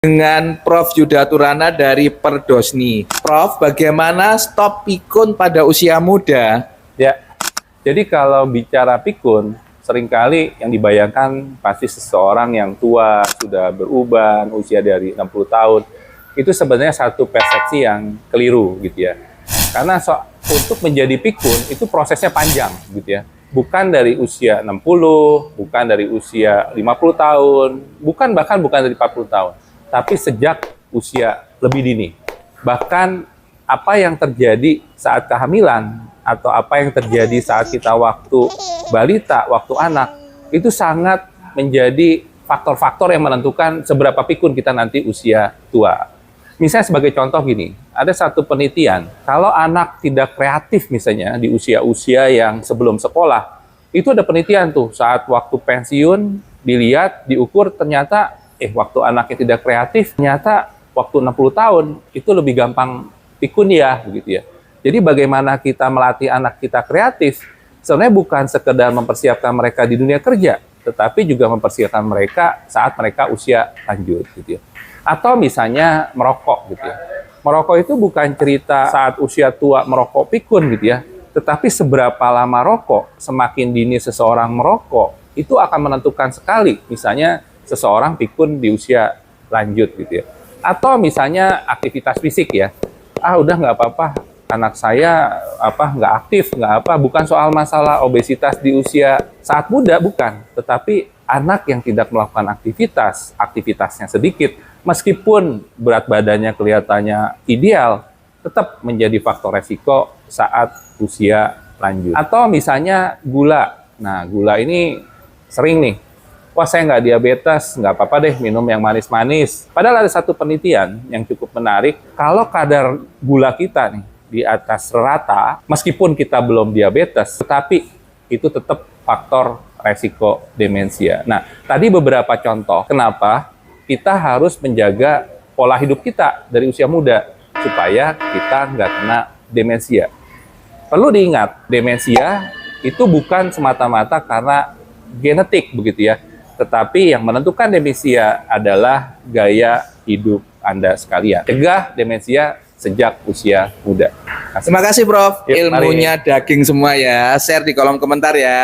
Dengan Prof. Yuda Turana dari Perdosni. Prof, bagaimana stop pikun pada usia muda? Ya, jadi kalau bicara pikun, seringkali yang dibayangkan pasti seseorang yang tua, sudah beruban, usia dari 60 tahun. Itu sebenarnya satu persepsi yang keliru gitu ya. Karena untuk menjadi pikun itu prosesnya panjang gitu ya. Bukan dari usia 60, bukan dari usia 50 tahun, bahkan bukan dari 40 tahun. Tapi sejak usia lebih dini. Bahkan apa yang terjadi saat kehamilan atau apa yang terjadi saat kita waktu balita, waktu anak, itu sangat menjadi faktor-faktor yang menentukan seberapa pikun kita nanti usia tua. Misalnya sebagai contoh gini, ada satu penelitian, kalau anak tidak kreatif misalnya di usia-usia yang sebelum sekolah, itu ada penelitian tuh saat waktu pensiun, dilihat, diukur, ternyata waktu anaknya tidak kreatif, ternyata waktu 60 tahun itu lebih gampang pikun ya, begitu ya. Jadi bagaimana kita melatih anak kita kreatif, sebenarnya bukan sekedar mempersiapkan mereka di dunia kerja, tetapi juga mempersiapkan mereka saat mereka usia lanjut, gitu ya. Atau misalnya merokok, gitu ya. Merokok itu bukan cerita saat usia tua merokok pikun, gitu ya. Tetapi seberapa lama rokok, semakin dini seseorang merokok, itu akan menentukan sekali, misalnya seseorang pikun di usia lanjut gitu ya. Atau misalnya aktivitas fisik ya. Udah nggak apa-apa, anak saya nggak aktif, bukan soal masalah obesitas di usia saat muda, bukan. Tetapi anak yang tidak melakukan aktivitasnya sedikit, meskipun berat badannya kelihatannya ideal, tetap menjadi faktor resiko saat usia lanjut. Atau misalnya gula. Nah, gula ini sering nih, wah saya nggak diabetes, nggak apa-apa deh minum yang manis-manis. Padahal ada satu penelitian yang cukup menarik, kalau kadar gula kita nih di atas rata, meskipun kita belum diabetes, tetapi itu tetap faktor resiko demensia. Nah, tadi beberapa contoh kenapa kita harus menjaga pola hidup kita dari usia muda, supaya kita nggak kena demensia. Perlu diingat, demensia itu bukan semata-mata karena genetik begitu ya, tetapi yang menentukan demensia adalah gaya hidup Anda sekalian. Cegah demensia sejak usia muda. Terima kasih Prof. Yuk, Ilmunya mari. Daging semua ya. Share di kolom komentar ya.